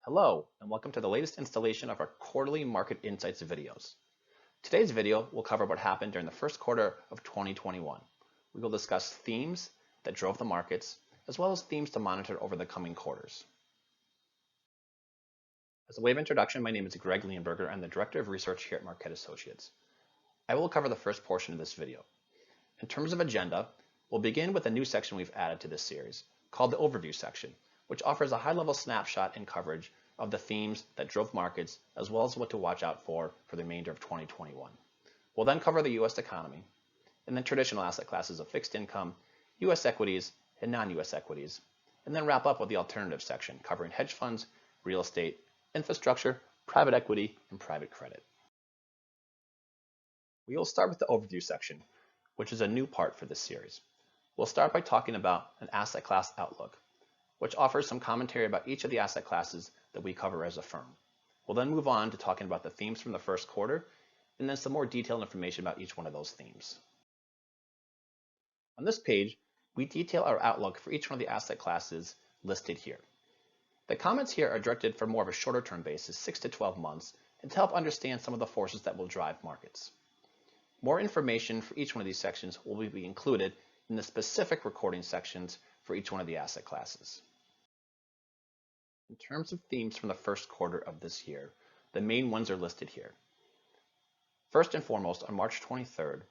Hello, and welcome to the latest installation of our quarterly market insights videos. Today's video will cover what happened during the first quarter of 2021. We will discuss themes that drove the markets, as well as themes to monitor over the coming quarters. As a way of introduction, my name is Greg Leonberger. I'm the Director of Research here at Marquette Associates. I will cover the first portion of this video. In terms of agenda, we'll begin with a new section we've added to this series, called the Overview section, which offers a high-level snapshot and coverage of the themes that drove markets, as well as what to watch out for the remainder of 2021. We'll then cover the U.S. economy, and then traditional asset classes of fixed income, U.S. equities, and non-U.S. equities, and then wrap up with the alternative section, covering hedge funds, real estate, infrastructure, private equity, and private credit. We will start with the Overview section, which is a new part for this series. We'll start by talking about an asset class outlook, which offers some commentary about each of the asset classes that we cover as a firm. We'll then move on to talking about the themes from the first quarter, and then some more detailed information about each one of those themes. On this page, we detail our outlook for each one of the asset classes listed here. The comments here are directed for more of a shorter term basis, 6 to 12 months, and to help understand some of the forces that will drive markets. More information for each one of these sections will be included in the specific recording sections for each one of the asset classes. In terms of themes from the first quarter of this year, the main ones are listed here. First and foremost, on March 23rd,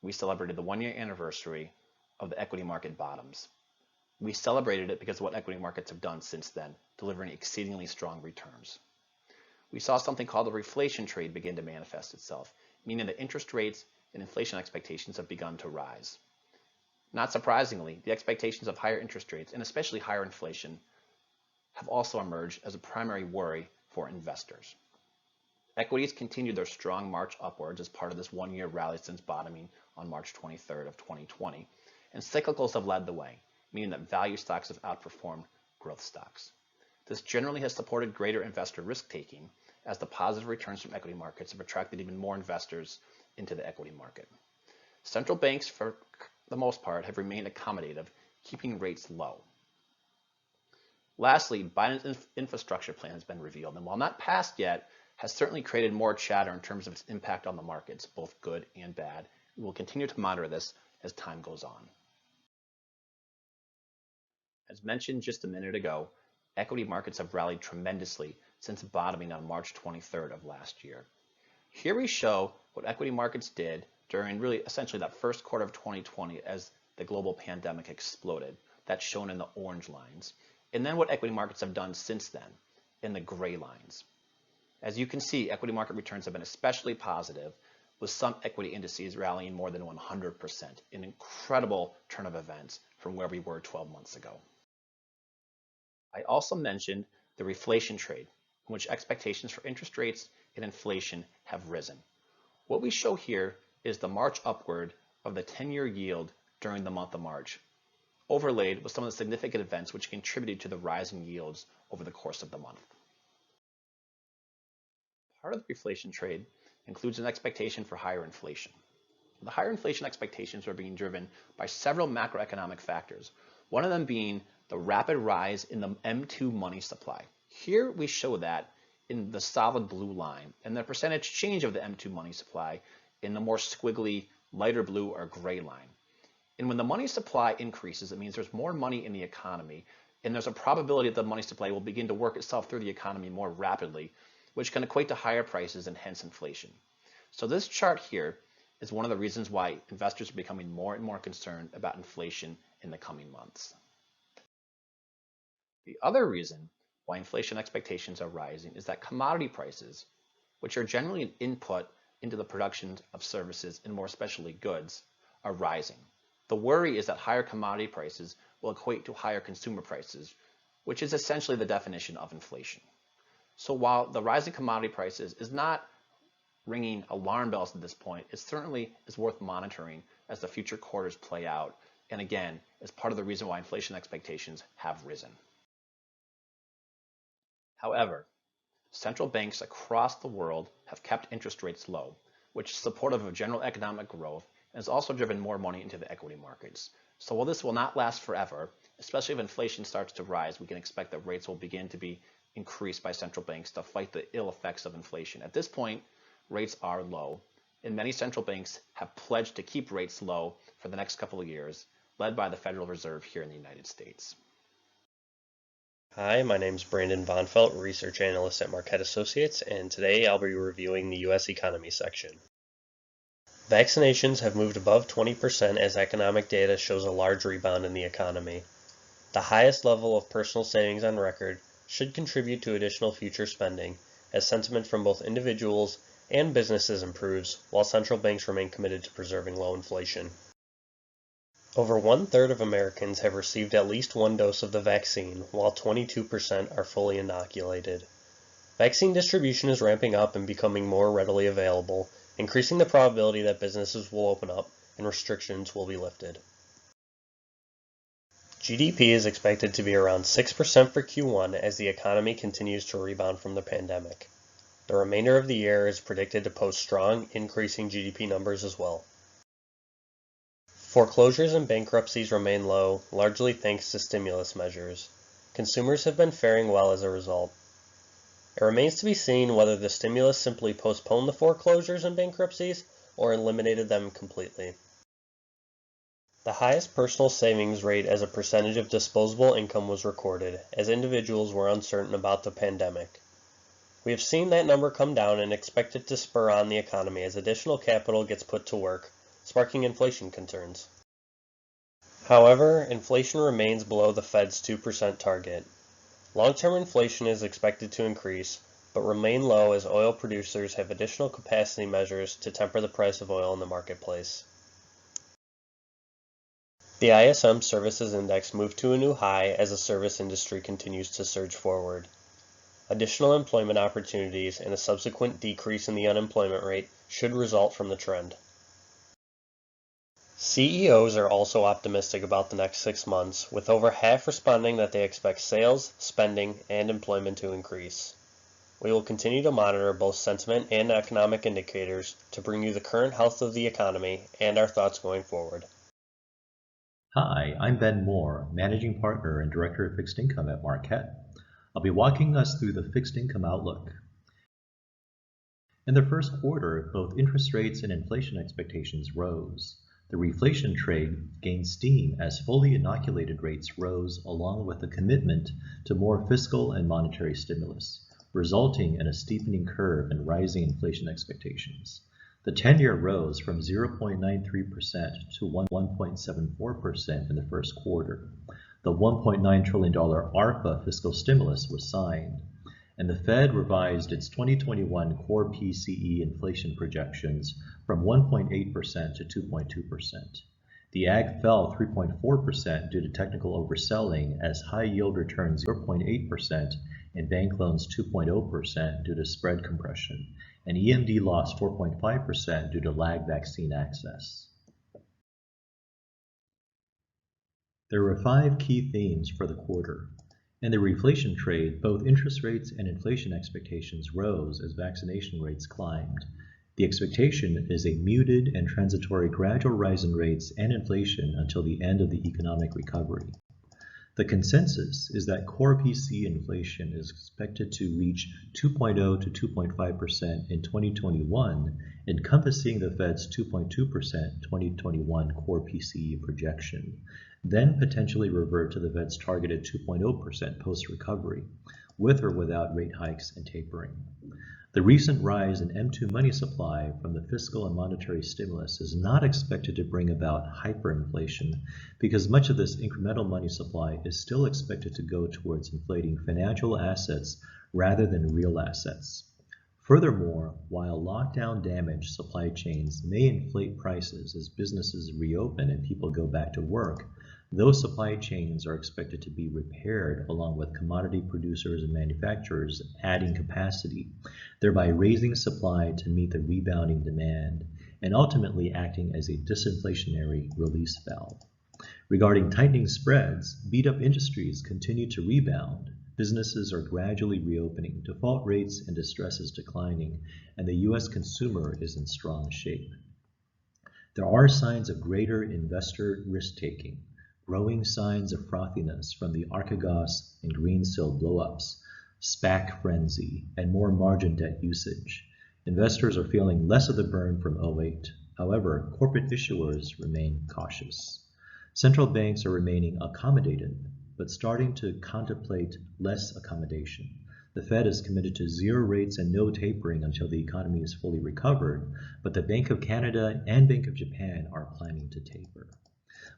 we celebrated the one-year anniversary of the equity market bottoms. We celebrated it because of what equity markets have done since then, delivering exceedingly strong returns. We saw something called the reflation trade begin to manifest itself, meaning that interest rates and inflation expectations have begun to rise. Not surprisingly, the expectations of higher interest rates, and especially higher inflation, have also emerged as a primary worry for investors. Equities continued their strong march upwards as part of this one-year rally since bottoming on March 23rd of 2020, and cyclicals have led the way, meaning that value stocks have outperformed growth stocks. This generally has supported greater investor risk-taking, as the positive returns from equity markets have attracted even more investors into the equity market. Central banks, for the most part, have remained accommodative, keeping rates low. Lastly, Biden's infrastructure plan has been revealed, and while not passed yet, has certainly created more chatter in terms of its impact on the markets, both good and bad. We will continue to monitor this as time goes on. As mentioned just a minute ago, equity markets have rallied tremendously since bottoming on March 23rd of last year. Here we show what equity markets did during really essentially that first quarter of 2020 as the global pandemic exploded. That's shown in the orange lines. And then what equity markets have done since then in the gray lines. As you can see, equity market returns have been especially positive, with some equity indices rallying more than 100%, an incredible turn of events from where we were 12 months ago. I also mentioned the reflation trade, in which expectations for interest rates and inflation have risen. What we show here is the march upward of the 10-year yield during the month of March, overlaid with some of the significant events which contributed to the rise in yields over the course of the month. Part of the reflation trade includes an expectation for higher inflation. The higher inflation expectations are being driven by several macroeconomic factors, one of them being the rapid rise in the M2 money supply. Here we show that in the solid blue line, and the percentage change of the M2 money supply in the more squiggly lighter blue or gray line. And when the money supply increases, it means there's more money in the economy, and there's a probability that the money supply will begin to work itself through the economy more rapidly, which can equate to higher prices and hence inflation. So this chart here is one of the reasons why investors are becoming more and more concerned about inflation in the coming months. The other reason why inflation expectations are rising is that commodity prices, which are generally an input into the production of services and more especially goods, are rising. The worry is that higher commodity prices will equate to higher consumer prices, which is essentially the definition of inflation. So while the rising commodity prices is not ringing alarm bells at this point, it certainly is worth monitoring as the future quarters play out, and again, is part of the reason why inflation expectations have risen. However, central banks across the world have kept interest rates low, which is supportive of general economic growth and has also driven more money into the equity markets. So while this will not last forever, Especially if inflation starts to rise, we can expect that rates will begin to be increased by central banks to fight the ill effects of inflation. At this point, rates are low, and many central banks have pledged to keep rates low for the next couple of years, led by the Federal Reserve here in the United States. Hi, my name is Brandon Vonfelt, Research Analyst at Marquette Associates, and today I'll be reviewing the U.S. economy section. Vaccinations have moved above 20% as economic data shows a large rebound in the economy. The highest level of personal savings on record should contribute to additional future spending, as sentiment from both individuals and businesses improves, while central banks remain committed to preserving low inflation. Over 1/3 of Americans have received at least one dose of the vaccine, while 22% are fully inoculated. Vaccine distribution is ramping up and becoming more readily available, increasing the probability that businesses will open up and restrictions will be lifted. GDP is expected to be around 6% for Q1 as the economy continues to rebound from the pandemic. The remainder of the year is predicted to post strong, increasing GDP numbers as well. Foreclosures and bankruptcies remain low, largely thanks to stimulus measures. Consumers have been faring well as a result. It remains to be seen whether the stimulus simply postponed the foreclosures and bankruptcies or eliminated them completely. The highest personal savings rate as a percentage of disposable income was recorded, as individuals were uncertain about the pandemic. We have seen that number come down and expect it to spur on the economy as additional capital gets put to work, sparking inflation concerns. However, inflation remains below the Fed's 2% target. Long-term inflation is expected to increase, but remain low as oil producers have additional capacity measures to temper the price of oil in the marketplace. The ISM Services Index moved to a new high as the service industry continues to surge forward. Additional employment opportunities and a subsequent decrease in the unemployment rate should result from the trend. CEOs are also optimistic about the next 6 months, with over half responding that they expect sales, spending, and employment to increase. We will continue to monitor both sentiment and economic indicators to bring you the current health of the economy and our thoughts going forward. Hi, I'm Ben Moore, Managing Partner and Director of Fixed Income at Marquette. I'll be walking us through the fixed income outlook. In the first quarter, both interest rates and inflation expectations rose. The reflation trade gained steam as fully inoculated rates rose along with a commitment to more fiscal and monetary stimulus, resulting in a steepening curve and rising inflation expectations. The 10-year rose from 0.93% to 1.74% in the first quarter. The $1.9 trillion ARPA fiscal stimulus was signed, and the Fed revised its 2021 core PCE inflation projections from 1.8% to 2.2%. The AG fell 3.4% due to technical overselling as high yield returned 0.8% and bank loans 2.0% due to spread compression, and EMD lost 4.5% due to lag vaccine access. There were 5 key themes for the quarter. In the reflation trade, both interest rates and inflation expectations rose as vaccination rates climbed. The expectation is a muted and transitory gradual rise in rates and inflation until the end of the economic recovery. The consensus is that core PCE inflation is expected to reach 2.0 to 2.5% in 2021, encompassing the Fed's 2.2% 2021 core PCE projection, then potentially revert to the Fed's targeted 2.0% post-recovery, with or without rate hikes and tapering. The recent rise in M2 money supply from the fiscal and monetary stimulus is not expected to bring about hyperinflation because much of this incremental money supply is still expected to go towards inflating financial assets rather than real assets. Furthermore, while lockdown-damaged supply chains may inflate prices as businesses reopen and people go back to work, those supply chains are expected to be repaired along with commodity producers and manufacturers adding capacity, thereby raising supply to meet the rebounding demand and ultimately acting as a disinflationary release valve. Regarding tightening spreads, beat-up industries continue to rebound. Businesses are gradually reopening, default rates and distress is declining, and the U.S. consumer is in strong shape. There are signs of greater investor risk-taking. growing signs of frothiness from the Archegos and Greensill blowups, SPAC frenzy, and more margin debt usage. Investors are feeling less of the burn from '08. However, corporate issuers remain cautious. Central banks are remaining accommodative, but starting to contemplate less accommodation. The Fed is committed to zero rates and no tapering until the economy is fully recovered, but the Bank of Canada and Bank of Japan are planning to taper.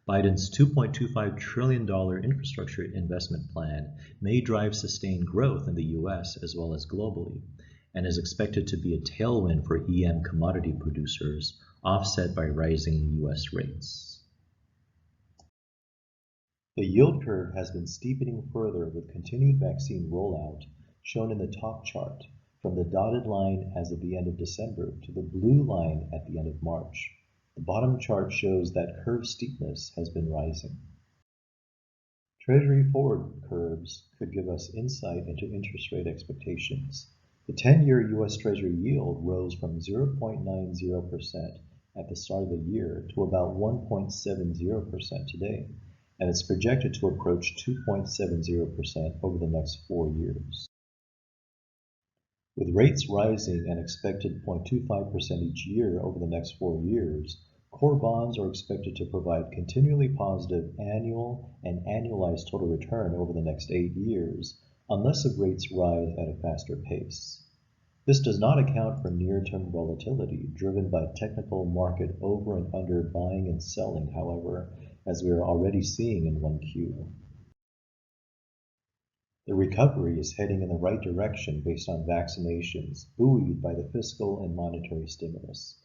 Biden's $2.25 trillion infrastructure investment plan may drive sustained growth in the U.S. as well as globally, and is expected to be a tailwind for EM commodity producers, offset by rising U.S. rates. The yield curve has been steepening further with continued vaccine rollout, shown in the top chart, from the dotted line as of the end of December to the blue line at the end of March. The bottom chart shows that curve steepness has been rising. Treasury forward curves could give us insight into interest rate expectations. The 10-year U.S. Treasury yield rose from 0.90% at the start of the year to about 1.70% today, and it's projected to approach 2.70% over the next 4 years. With rates rising an expected 0.25% each year over the next 4 years, core bonds are expected to provide continually positive annual and annualized total return over the next 8 years, unless the rates rise at a faster pace. This does not account for near-term volatility driven by technical market over and under buying and selling, however, as we are already seeing in 1Q. The recovery is heading in the right direction based on vaccinations, buoyed by the fiscal and monetary stimulus.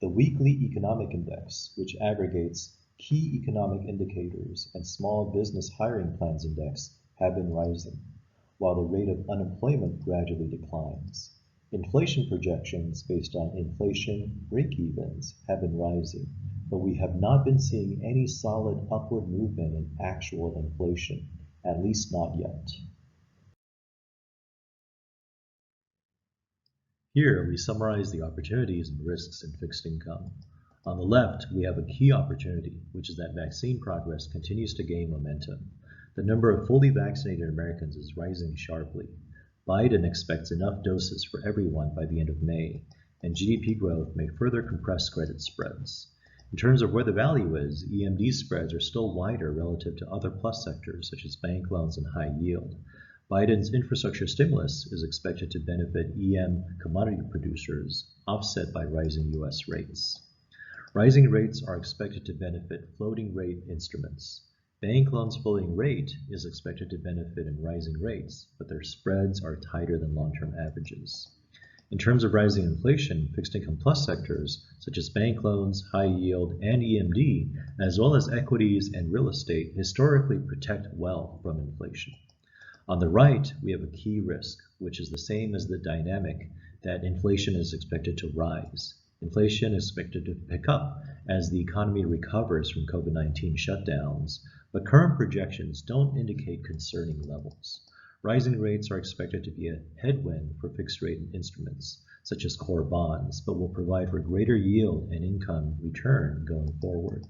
The weekly economic index, which aggregates key economic indicators, and small business hiring plans index have been rising, while the rate of unemployment gradually declines. Inflation projections based on inflation break-evens have been rising, but we have not been seeing any solid upward movement in actual inflation, at least not yet. Here we summarize the opportunities and risks in fixed income. On the left, we have a key opportunity, which is that vaccine progress continues to gain momentum. The number of fully vaccinated Americans is rising sharply. Biden expects enough doses for everyone by the end of May, and GDP growth may further compress credit spreads. In terms of where the value is, EMD spreads are still wider relative to other plus sectors such as bank loans and high yield. Biden's infrastructure stimulus is expected to benefit EM commodity producers, offset by rising U.S. rates. Rising rates are expected to benefit floating rate instruments. Bank loans floating rate is expected to benefit in rising rates, but their spreads are tighter than long-term averages. In terms of rising inflation, fixed income plus sectors such as bank loans, high yield, and EMD, as well as equities and real estate, historically protect well from inflation. On the right, we have a key risk, which is the same as the dynamic that inflation is expected to rise. Inflation is expected to pick up as the economy recovers from COVID-19 shutdowns, but current projections don't indicate concerning levels. Rising rates are expected to be a headwind for fixed-rate instruments, such as core bonds, but will provide for greater yield and income return going forward.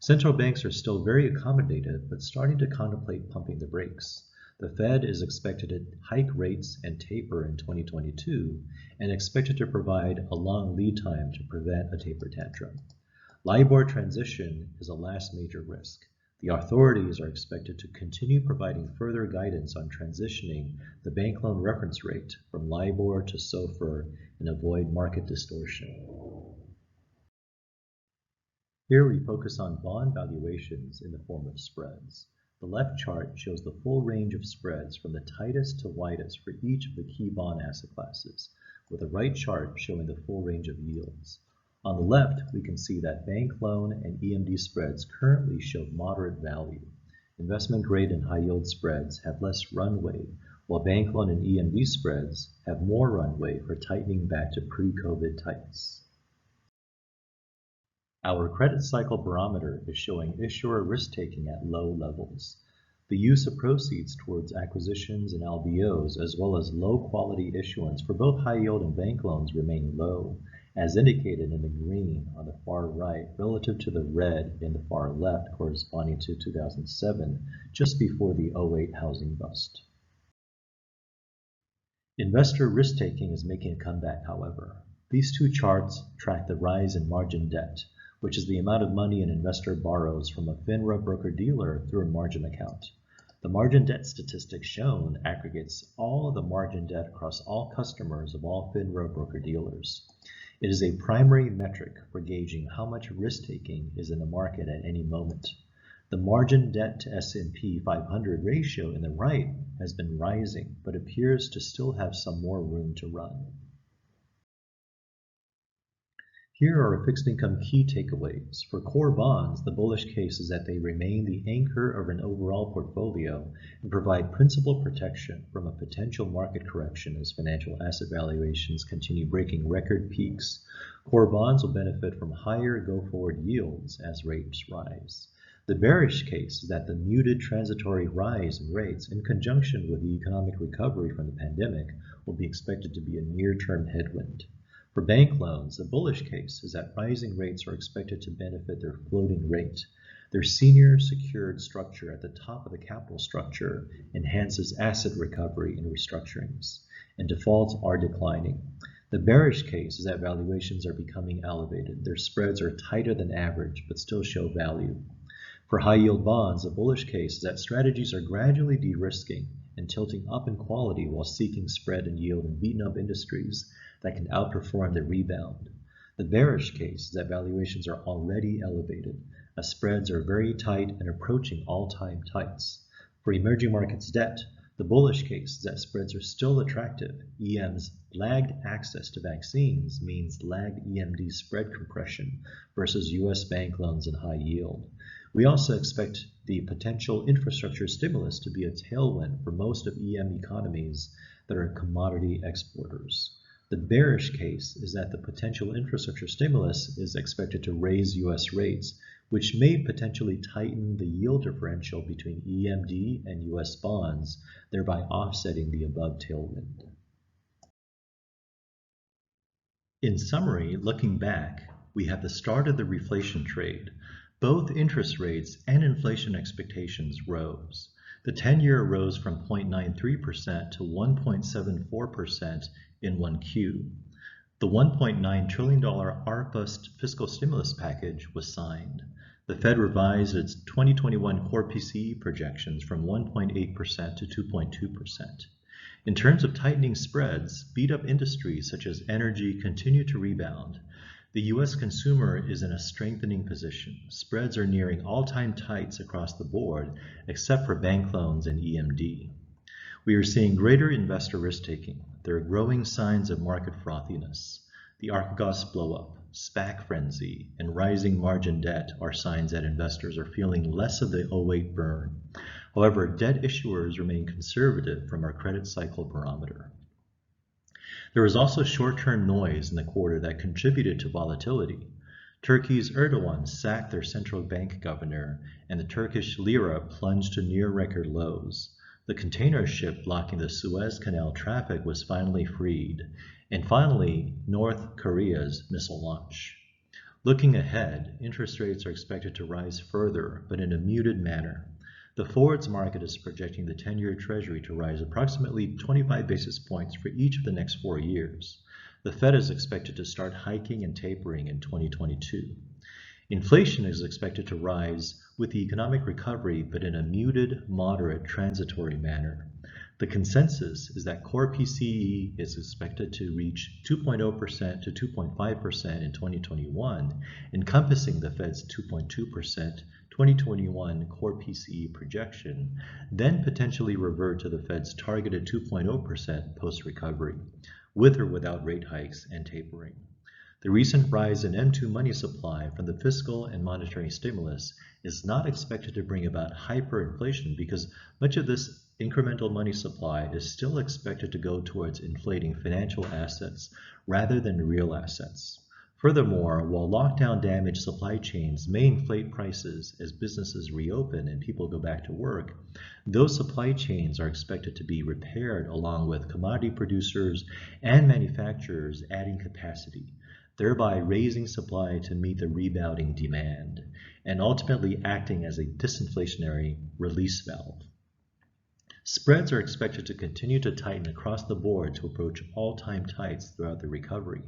Central banks are still very accommodative, but starting to contemplate pumping the brakes. The Fed is expected to hike rates and taper in 2022 and expected to provide a long lead time to prevent a taper tantrum. LIBOR transition is a last major risk. The authorities are expected to continue providing further guidance on transitioning the bank loan reference rate from LIBOR to SOFR and avoid market distortion. Here we focus on bond valuations in the form of spreads. The left chart shows the full range of spreads from the tightest to widest for each of the key bond asset classes, with the right chart showing the full range of yields. On the left, we can see that bank loan and EMD spreads currently show moderate value. Investment grade and high yield spreads have less runway, while bank loan and EMD spreads have more runway for tightening back to pre-COVID tights. Our credit cycle barometer is showing issuer risk-taking at low levels. The use of proceeds towards acquisitions and LBOs, as well as low-quality issuance for both high-yield and bank loans, remain low, as indicated in the green on the far right relative to the red in the far left corresponding to 2007, just before the '08 housing bust. Investor risk-taking is making a comeback, however. These two charts track the rise in margin debt, which is the amount of money an investor borrows from a FINRA broker-dealer through a margin account. The margin debt statistic shown aggregates all of the margin debt across all customers of all FINRA broker-dealers. It is a primary metric for gauging how much risk-taking is in the market at any moment. The margin debt to S&P 500 ratio in the right has been rising, but appears to still have some more room to run. Here are fixed income key takeaways. For core bonds, the bullish case is that they remain the anchor of an overall portfolio and provide principal protection from a potential market correction as financial asset valuations continue breaking record peaks. Core bonds will benefit from higher go-forward yields as rates rise. The bearish case is that the muted transitory rise in rates in conjunction with the economic recovery from the pandemic will be expected to be a near-term headwind. For bank loans, the bullish case is that rising rates are expected to benefit their floating rate. Their senior secured structure at the top of the capital structure enhances asset recovery in restructurings, and defaults are declining. The bearish case is that valuations are becoming elevated. Their spreads are tighter than average, but still show value. For high-yield bonds, the bullish case is that strategies are gradually de-risking and tilting up in quality while seeking spread and yield in beaten-up industries that can outperform the rebound. The bearish case is that valuations are already elevated, as spreads are very tight and approaching all-time tights. For emerging markets debt, the bullish case is that spreads are still attractive. EM's lagged access to vaccines means lagged EMD spread compression versus U.S. bank loans and high yield. We also expect the potential infrastructure stimulus to be a tailwind for most of EM economies that are commodity exporters. The bearish case is that the potential infrastructure stimulus is expected to raise U.S. rates, which may potentially tighten the yield differential between EMD and U.S. bonds, thereby offsetting the above tailwind. In summary, looking back, we have the start of the reflation trade. Both interest rates and inflation expectations rose. The 10-year rose from 0.93% to 1.74% in 1Q. The $1.9 trillion ARPA fiscal stimulus package was signed. The Fed revised its 2021 core PCE projections from 1.8% to 2.2%. In terms of tightening spreads, beat-up industries such as energy continue to rebound. The U.S. consumer is in a strengthening position. Spreads are nearing all-time tights across the board, except for bank loans and EMD. We are seeing greater investor risk-taking. There are growing signs of market frothiness. The Archegos blow-up, SPAC frenzy, and rising margin debt are signs that investors are feeling less of the '08 burn. However, debt issuers remain conservative from our credit cycle barometer. There was also short-term noise in the quarter that contributed to volatility. Turkey's Erdogan sacked their central bank governor, and the Turkish lira plunged to near-record lows. The container ship blocking the Suez Canal traffic was finally freed, and finally, North Korea's missile launch. Looking ahead, interest rates are expected to rise further, but in a muted manner. The forwards market is projecting the 10-year Treasury to rise approximately 25 basis points for each of the next 4 years. The Fed is expected to start hiking and tapering in 2022. Inflation is expected to rise with the economic recovery, but in a muted, moderate, transitory manner. The consensus is that core PCE is expected to reach 2.0% to 2.5% in 2021, encompassing the Fed's 2.2% 2021 core PCE projection, then potentially revert to the Fed's targeted 2.0% post-recovery, with or without rate hikes and tapering. The recent rise in M2 money supply from the fiscal and monetary stimulus is not expected to bring about hyperinflation because much of this incremental money supply is still expected to go towards inflating financial assets rather than real assets. Furthermore, while lockdown-damaged supply chains may inflate prices as businesses reopen and people go back to work, those supply chains are expected to be repaired along with commodity producers and manufacturers adding capacity. thereby raising supply to meet the rebounding demand, and ultimately acting as a disinflationary release valve. Spreads are expected to continue to tighten across the board to approach all-time tights throughout the recovery.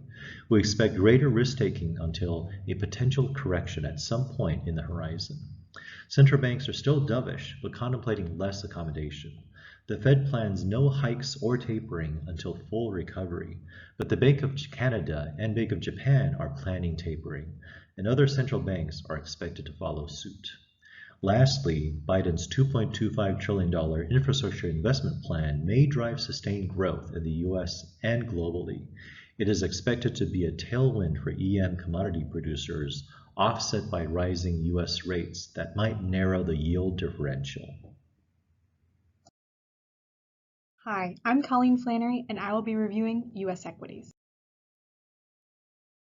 We expect greater risk-taking until a potential correction at some point in the horizon. Central banks are still dovish, but contemplating less accommodation. The Fed plans no hikes or tapering until full recovery, but the Bank of Canada and Bank of Japan are planning tapering, and other central banks are expected to follow suit. Lastly, Biden's $2.25 trillion infrastructure investment plan may drive sustained growth in the U.S. and globally. It is expected to be a tailwind for EM commodity producers, offset by rising U.S. rates that might narrow the yield differential. Hi, I'm Colleen Flannery, and I will be reviewing U.S. equities.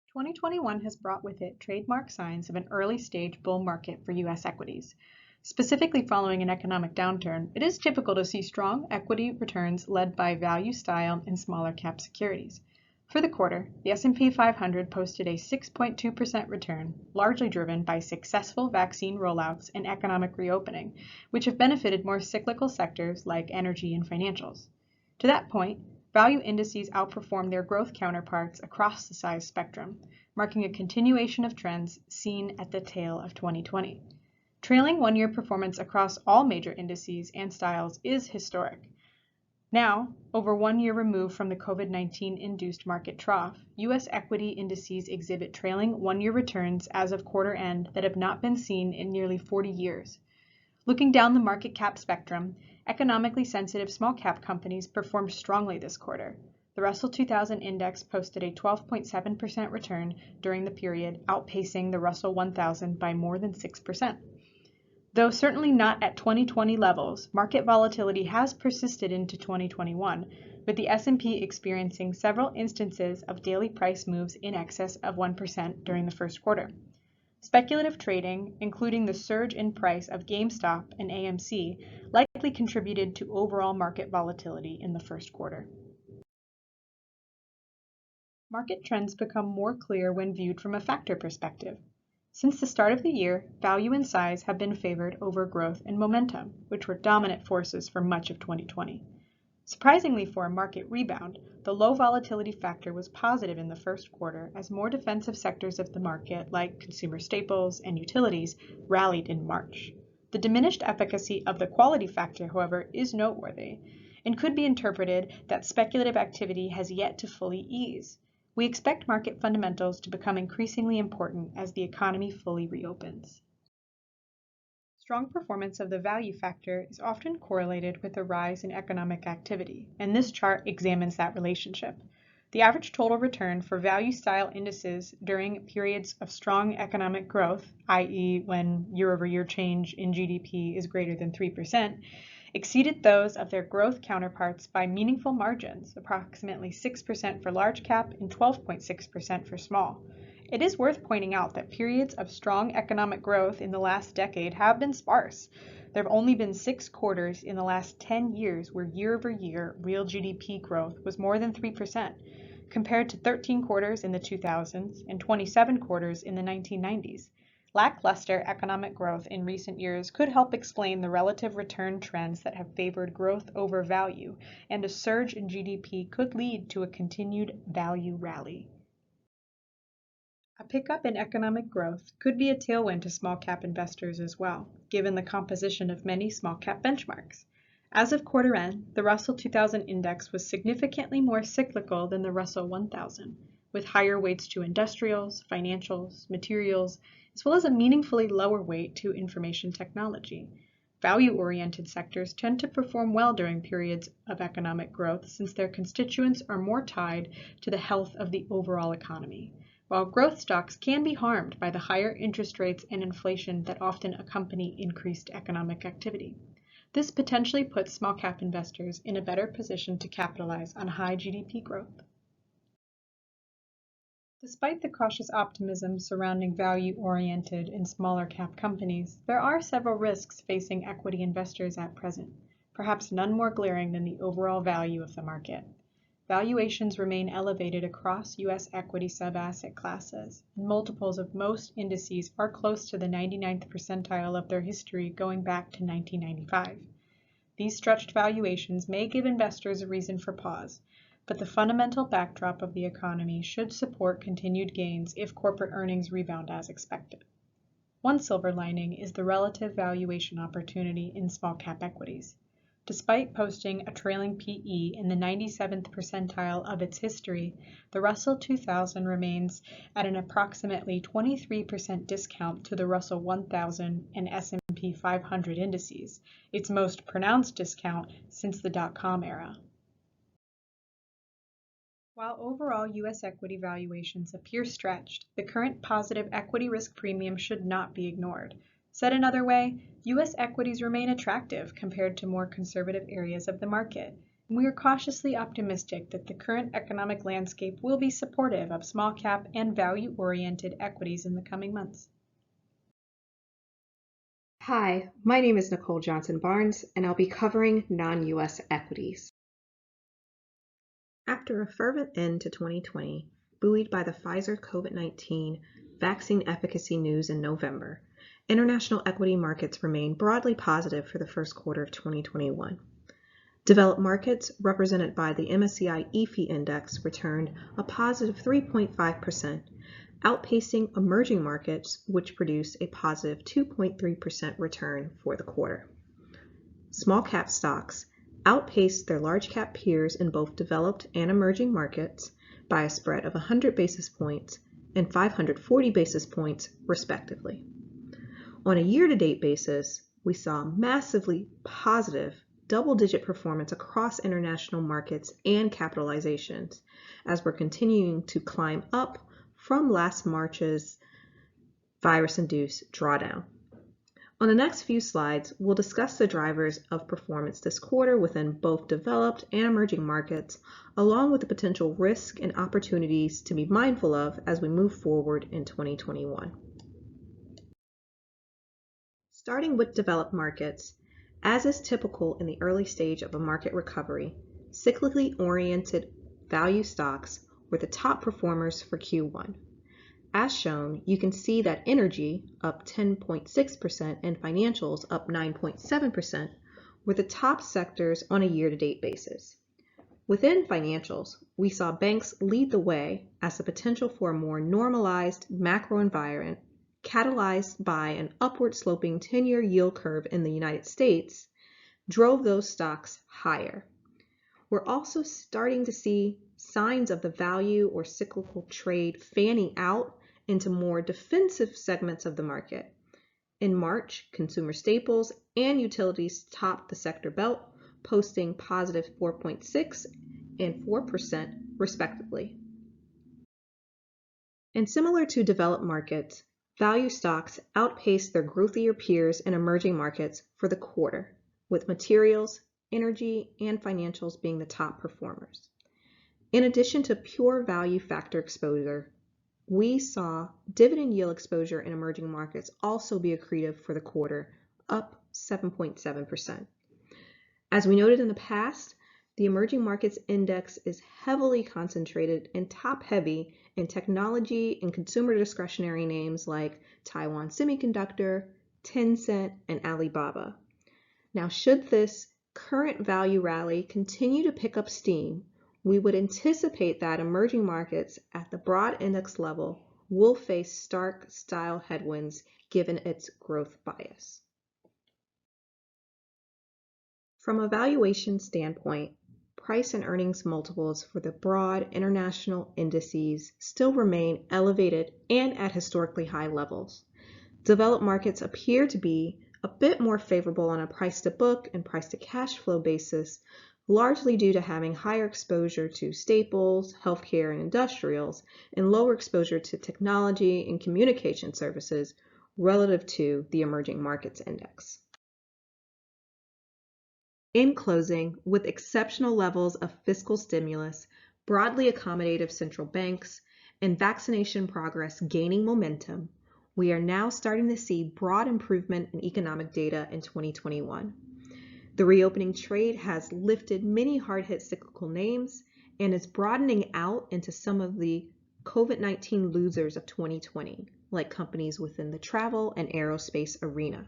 2021 has brought with it trademark signs of an early-stage bull market for U.S. equities. Specifically following an economic downturn, it is typical to see strong equity returns led by value style and smaller cap securities. For the quarter, the S&P 500 posted a 6.2% return, largely driven by successful vaccine rollouts and economic reopening, which have benefited more cyclical sectors like energy and financials. To that point, value indices outperformed their growth counterparts across the size spectrum, marking a continuation of trends seen at the tail of 2020. Trailing one-year performance across all major indices and styles is historic. Now, over 1 year removed from the COVID-19 induced market trough, U.S. equity indices exhibit trailing one-year returns as of quarter end that have not been seen in nearly 40 years. Looking down the market cap spectrum, economically sensitive small cap companies performed strongly this quarter. The Russell 2000 index posted a 12.7% return during the period, outpacing the Russell 1000 by more than 6%. Though certainly not at 2020 levels, market volatility has persisted into 2021, with the S&P experiencing several instances of daily price moves in excess of 1% during the first quarter. Speculative trading, including the surge in price of GameStop and AMC, likely contributed to overall market volatility in the first quarter. Market trends become more clear when viewed from a factor perspective. Since the start of the year, value and size have been favored over growth and momentum, which were dominant forces for much of 2020. Surprisingly for a market rebound, the low volatility factor was positive in the first quarter as more defensive sectors of the market, like consumer staples and utilities, rallied in March. The diminished efficacy of the quality factor, however, is noteworthy and could be interpreted that speculative activity has yet to fully ease. We expect market fundamentals to become increasingly important as the economy fully reopens. Strong performance of the value factor is often correlated with a rise in economic activity, and this chart examines that relationship. The average total return for value-style indices during periods of strong economic growth, i.e. when year-over-year change in GDP is greater than 3%, exceeded those of their growth counterparts by meaningful margins, approximately 6% for large cap and 12.6% for small. It is worth pointing out that periods of strong economic growth in the last decade have been sparse. There have only been 6 quarters in the last 10 years where year-over-year real GDP growth was more than 3%, compared to 13 quarters in the 2000s and 27 quarters in the 1990s. Lackluster economic growth in recent years could help explain the relative return trends that have favored growth over value, and a surge in GDP could lead to a continued value rally. A pickup in economic growth could be a tailwind to small cap investors as well, given the composition of many small cap benchmarks. As of quarter end, the Russell 2000 index was significantly more cyclical than the Russell 1000, with higher weights to industrials, financials, materials, as well as a meaningfully lower weight to information technology. Value-oriented sectors tend to perform well during periods of economic growth since their constituents are more tied to the health of the overall economy, while growth stocks can be harmed by the higher interest rates and inflation that often accompany increased economic activity. This potentially puts small-cap investors in a better position to capitalize on high GDP growth. Despite the cautious optimism surrounding value-oriented and smaller cap companies, there are several risks facing equity investors at present, perhaps none more glaring than the overall value of the market. valuations remain elevated across U.S. equity sub-asset classes, and multiples of most indices are close to the 99th percentile of their history going back to 1995. These stretched valuations may give investors a reason for pause, but the fundamental backdrop of the economy should support continued gains if corporate earnings rebound as expected. One silver lining is the relative valuation opportunity in small-cap equities. Despite posting a trailing PE in the 97th percentile of its history, the Russell 2000 remains at an approximately 23% discount to the Russell 1000 and S&P 500 indices, its most pronounced discount since the dot-com era. While overall U.S. equity valuations appear stretched, the current positive equity risk premium should not be ignored. Said another way, U.S. equities remain attractive compared to more conservative areas of the market, and we are cautiously optimistic that the current economic landscape will be supportive of small-cap and value-oriented equities in the coming months. Hi, my name is Nicole Johnson-Barnes, and I'll be covering non-U.S. equities. After a fervent end to 2020, buoyed by the Pfizer COVID-19 vaccine efficacy news in November, international equity markets remain broadly positive for the first quarter of 2021. Developed markets, represented by the MSCI EAFE index, returned a positive 3.5%, outpacing emerging markets, which produced a positive 2.3% return for the quarter. Small cap stocks outpaced their large cap peers in both developed and emerging markets by a spread of 100 basis points and 540 basis points, respectively. On a year-to-date basis, we saw massively positive double-digit performance across international markets and capitalizations as we're continuing to climb up from last March's virus-induced drawdown. On the next few slides, we'll discuss the drivers of performance this quarter within both developed and emerging markets, along with the potential risk and opportunities to be mindful of as we move forward in 2021. Starting with developed markets, as is typical in the early stage of a market recovery, cyclically oriented value stocks were the top performers for Q1. As shown, you can see that energy, up 10.6%, and financials, up 9.7%, were the top sectors on a year-to-date basis. Within financials, we saw banks lead the way as the potential for a more normalized macro environment, catalyzed by an upward-sloping 10-year yield curve in the United States, drove those stocks higher. We're also starting to see signs of the value or cyclical trade fanning out into more defensive segments of the market. In March, consumer staples and utilities topped the sector belt, posting positive 4.6% and 4% respectively. And similar to developed markets, value stocks outpaced their growthier peers in emerging markets for the quarter, with materials, energy, and financials being the top performers. In addition to pure value factor exposure, we saw dividend yield exposure in emerging markets also be accretive for the quarter, up 7.7%. As we noted in the past, the emerging markets index is heavily concentrated and top-heavy in technology and consumer discretionary names like Taiwan Semiconductor, Tencent, and Alibaba. Now, should this current value rally continue to pick up steam, we would anticipate that emerging markets at the broad index level will face stark style headwinds given its growth bias. From a valuation standpoint, price and earnings multiples for the broad international indices still remain elevated and at historically high levels. Developed markets appear to be a bit more favorable on a price to book and price to cash flow basis, largely due to having higher exposure to staples, healthcare, and industrials, and lower exposure to technology and communication services relative to the emerging markets index. In closing, with exceptional levels of fiscal stimulus, broadly accommodative central banks, and vaccination progress gaining momentum, we are now starting to see broad improvement in economic data in 2021. The reopening trade has lifted many hard-hit cyclical names and is broadening out into some of the COVID-19 losers of 2020, like companies within the travel and aerospace arena.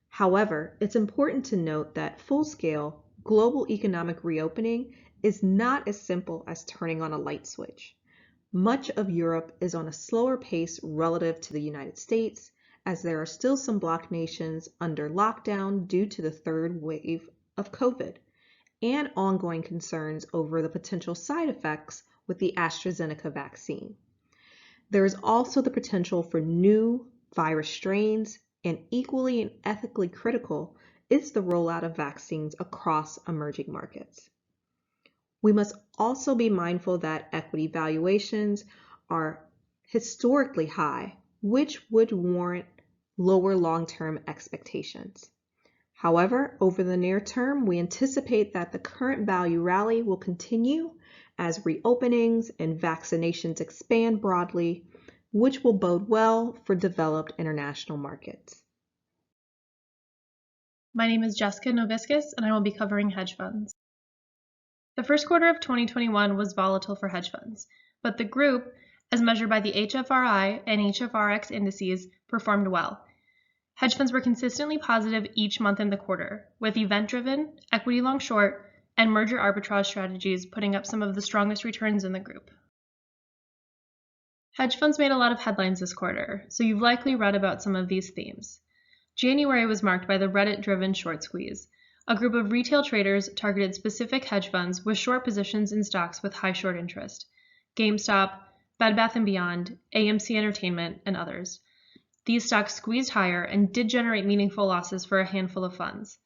However, it's important to note that full-scale global economic reopening is not as simple as turning on a light switch. Much of Europe is on a slower pace relative to the United States, as there are still some blocked nations under lockdown due to the third wave of COVID and ongoing concerns over the potential side effects with the AstraZeneca vaccine. There is also the potential for new virus strains, and equally and ethically critical is the rollout of vaccines across emerging markets. We must also be mindful that equity valuations are historically high, which would warrant lower long-term expectations. However, over the near term, we anticipate that the current value rally will continue as reopenings and vaccinations expand broadly, which will bode well for developed international markets. My name is Jessica Noviskis, and I will be covering hedge funds. The first quarter of 2021 was volatile for hedge funds, but the group, as measured by the HFRI and HFRX indices, performed well. Hedge funds were consistently positive each month in the quarter, with event-driven, equity long-short, and merger arbitrage strategies putting up some of the strongest returns in the group. Hedge funds made a lot of headlines this quarter, so you've likely read about some of these themes. January was marked by the Reddit-driven short squeeze. A group of retail traders targeted specific hedge funds with short positions in stocks with high short interest: GameStop, Bed Bath & Beyond, AMC Entertainment, and others. These stocks squeezed higher and did generate meaningful losses for a handful of funds.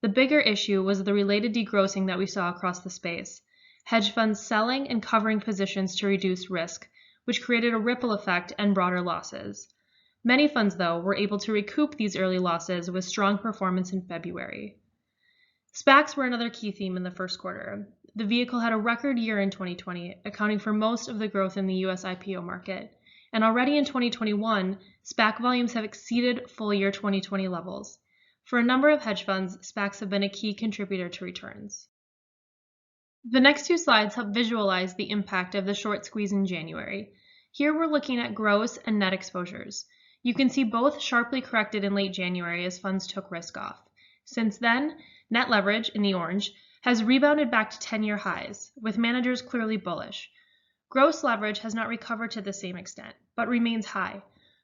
The bigger issue was the related degrossing that we saw across the space. Hedge funds selling and covering positions to reduce risk, which created a ripple effect and broader losses. Many funds, though, were able to recoup these early losses with strong performance in February. SPACs were another key theme in the first quarter. The vehicle had a record year in 2020, accounting for most of the growth in the U.S. IPO market. And already in 2021, SPAC volumes have exceeded full year 2020 levels. For a number of hedge funds, SPACs have been a key contributor to returns. The next two slides help visualize the impact of the short squeeze in January. Here we're looking at gross and net exposures. You can see both sharply corrected in late January as funds took risk off. Since then, net leverage, in the orange, has rebounded back to 10-year highs, with managers clearly bullish. Gross leverage has not recovered to the same extent, but remains high.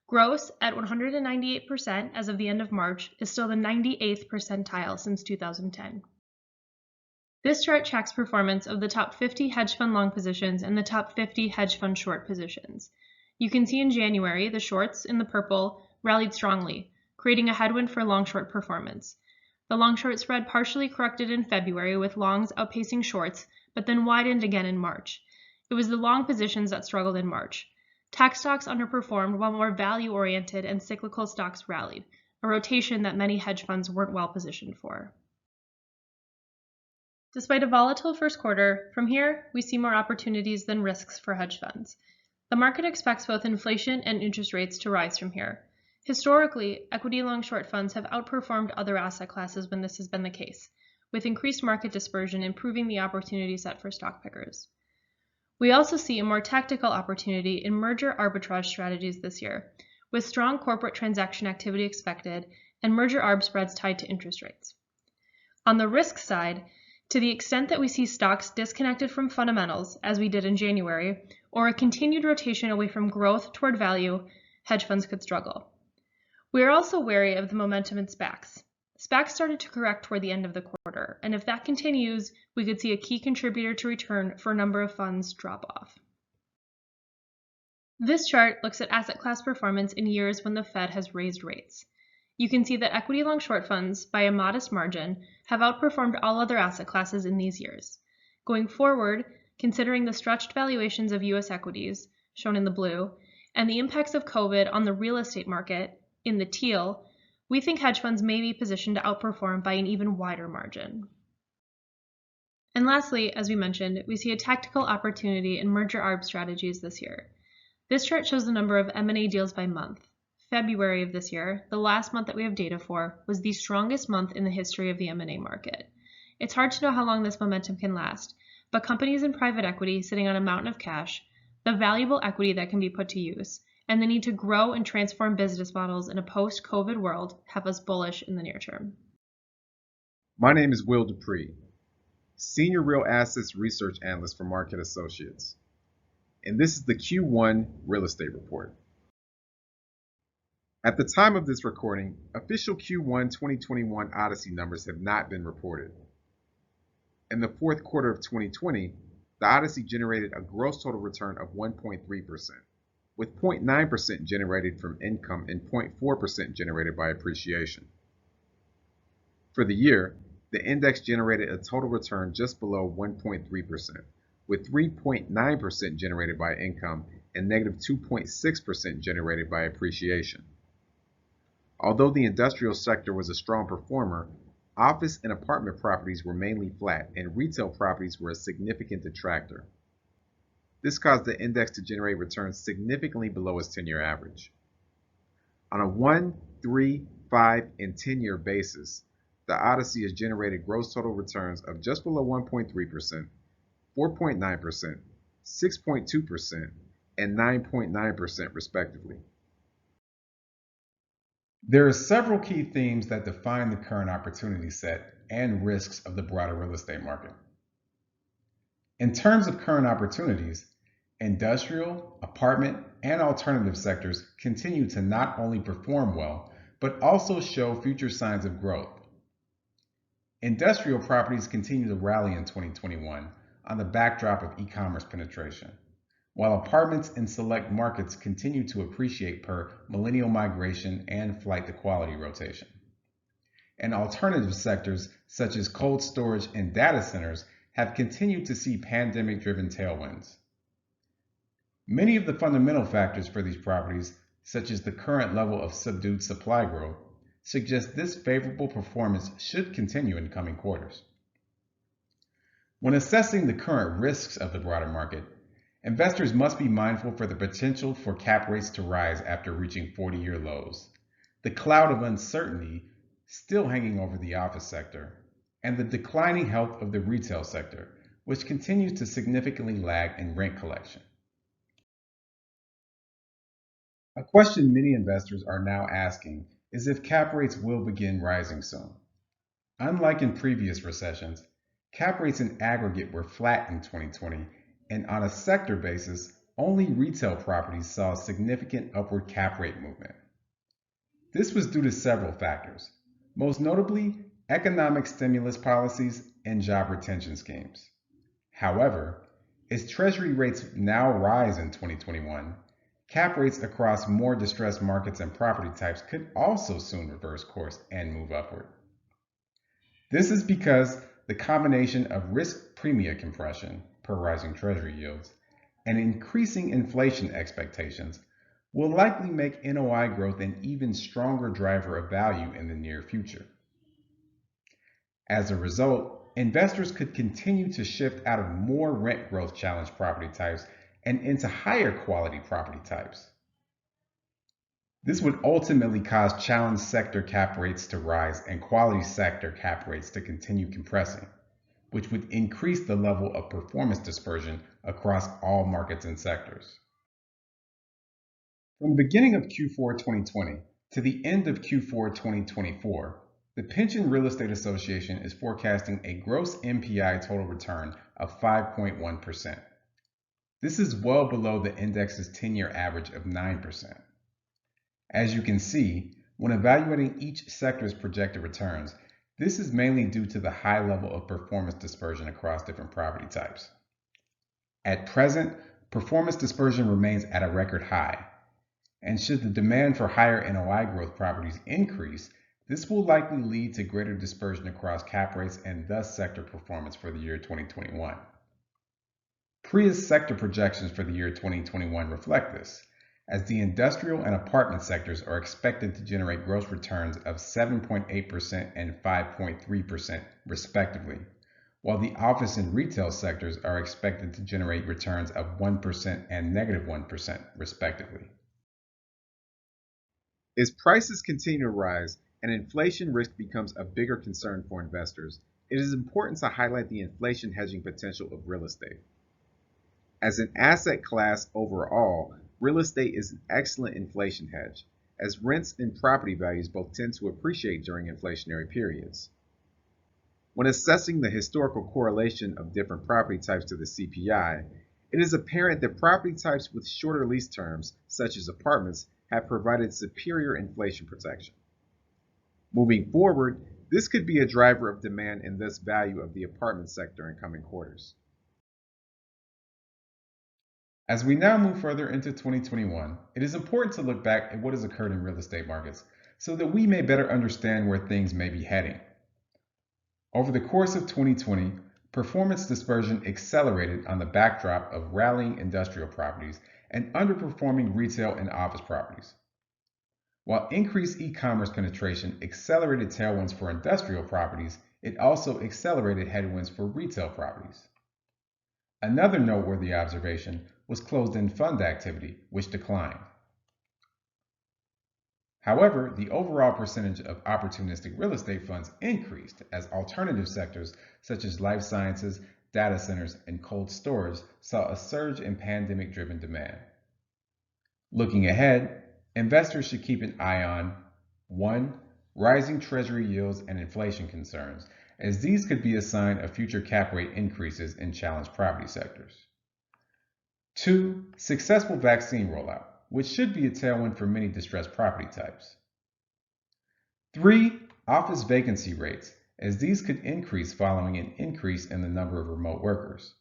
Gross, at 198% as of the end of March, is still the 98th percentile since 2010. This chart tracks performance of the top 50 hedge fund long positions and the top 50 hedge fund short positions. You can see in January, the shorts, in the purple, rallied strongly, creating a headwind for long-short performance. The long-short spread partially corrected in February, with longs outpacing shorts, but then widened again in March. It was the long positions that struggled in March. Tech stocks underperformed while more value-oriented and cyclical stocks rallied, a rotation that many hedge funds weren't well positioned for. Despite a volatile first quarter, from here, we see more opportunities than risks for hedge funds. The market expects both inflation and interest rates to rise from here. Historically, equity long-short funds have outperformed other asset classes when this has been the case, with increased market dispersion improving the opportunity set for stock pickers. We also see a more tactical opportunity in merger arbitrage strategies this year, with strong corporate transaction activity expected and merger arb spreads tied to interest rates. On the risk side, to the extent that we see stocks disconnected from fundamentals, as we did in January, or a continued rotation away from growth toward value, hedge funds could struggle. We are also wary of the momentum in SPACs. SPACs started to correct toward the end of the quarter, and if that continues, we could see a key contributor to return for a number of funds drop off. This chart looks at asset class performance in years when the Fed has raised rates. You can see that equity long-short funds, by a modest margin, have outperformed all other asset classes in these years. Going forward, considering the stretched valuations of U.S. equities, shown in the blue, and the impacts of COVID on the real estate market, in the teal, we think hedge funds may be positioned to outperform by an even wider margin. And lastly, as we mentioned, we see a tactical opportunity in merger arb strategies this year. This chart shows the number of M&A deals by month. February of this year, the last month that we have data for, was the strongest month in the history of the M&A market. It's hard to know how long this momentum can last, but companies in private equity sitting on a mountain of cash, the valuable equity that can be put to use, and the need to grow and transform business models in a post-COVID world have us bullish in the near term. My name is Will Dupree, Senior Real Assets Research Analyst for Marquette Associates, and this is the Q1 Real Estate Report. At the time of this recording, official Q1 2021 Odyssey numbers have not been reported. In the fourth quarter of 2020, the Odyssey generated a gross total return of 1.3%, with 0.9% generated from income and 0.4% generated by appreciation. For the year, the index generated a total return just below 1.3%, with 3.9% generated by income and negative 2.6% generated by appreciation. Although the industrial sector was a strong performer, office and apartment properties were mainly flat, and retail properties were a significant detractor. This caused the index to generate returns significantly below its 10-year average. On a 1, 3, 5, and 10-year basis, the Odyssey has generated gross total returns of just below 1.3%, 4.9%, 6.2%, and 9.9% respectively. There are several key themes that define the current opportunity set and risks of the broader real estate market. In terms of current opportunities, industrial, apartment, and alternative sectors continue to not only perform well, but also show future signs of growth. Industrial properties continue to rally in 2021 on the backdrop of e-commerce penetration, while apartments in select markets continue to appreciate per millennial migration and flight to quality rotation. And alternative sectors such as cold storage and data centers have continued to see pandemic-driven tailwinds. Many of the fundamental factors for these properties, such as the current level of subdued supply growth, suggest this favorable performance should continue in coming quarters. When assessing the current risks of the broader market, investors must be mindful for the potential for cap rates to rise after reaching 40-year lows, the cloud of uncertainty still hanging over the office sector, and the declining health of the retail sector, which continues to significantly lag in rent collection. A question many investors are now asking is if cap rates will begin rising soon. Unlike in previous recessions, cap rates in aggregate were flat in 2020, and on a sector basis, only retail properties saw a significant upward cap rate movement. This was due to several factors, most notably economic stimulus policies and job retention schemes. However, as Treasury rates now rise in 2021, cap rates across more distressed markets and property types could also soon reverse course and move upward. This is because the combination of risk premia compression per rising Treasury yields and increasing inflation expectations will likely make NOI growth an even stronger driver of value in the near future. As a result, investors could continue to shift out of more rent growth challenged property types and into higher quality property types. This would ultimately cause challenged sector cap rates to rise and quality sector cap rates to continue compressing, which would increase the level of performance dispersion across all markets and sectors. From the beginning of Q4 2020 to the end of Q4 2024, the Pension Real Estate Association is forecasting a gross MPI total return of 5.1%. This is well below the index's 10-year average of 9%. As you can see, when evaluating each sector's projected returns, this is mainly due to the high level of performance dispersion across different property types. At present, performance dispersion remains at a record high, and should the demand for higher NOI growth properties increase, this will likely lead to greater dispersion across cap rates and thus sector performance for the year 2021. PRIA's sector projections for the year 2021 reflect this, as the industrial and apartment sectors are expected to generate gross returns of 7.8% and 5.3% respectively, while the office and retail sectors are expected to generate returns of 1% and negative 1% respectively. As prices continue to rise and inflation risk becomes a bigger concern for investors, it is important to highlight the inflation hedging potential of real estate. As an asset class overall, real estate is an excellent inflation hedge, as rents and property values both tend to appreciate during inflationary periods. When assessing the historical correlation of different property types to the CPI, it is apparent that property types with shorter lease terms, such as apartments, have provided superior inflation protection. Moving forward, this could be a driver of demand and thus value of the apartment sector in coming quarters. As we now move further into 2021, it is important to look back at what has occurred in real estate markets so that we may better understand where things may be heading. Over the course of 2020, performance dispersion accelerated on the backdrop of rallying industrial properties and underperforming retail and office properties. While increased e-commerce penetration accelerated tailwinds for industrial properties, it also accelerated headwinds for retail properties. Another noteworthy observation was closed-end fund activity, which declined. However, the overall percentage of opportunistic real estate funds increased as alternative sectors such as life sciences, data centers, and cold storage saw a surge in pandemic-driven demand. Looking ahead, investors should keep an eye on 1. Rising treasury yields and inflation concerns, as these could be a sign of future cap rate increases in challenged property sectors. 2. Successful vaccine rollout, which should be a tailwind for many distressed property types. 3. Office vacancy rates, as these could increase following an increase in the number of remote workers.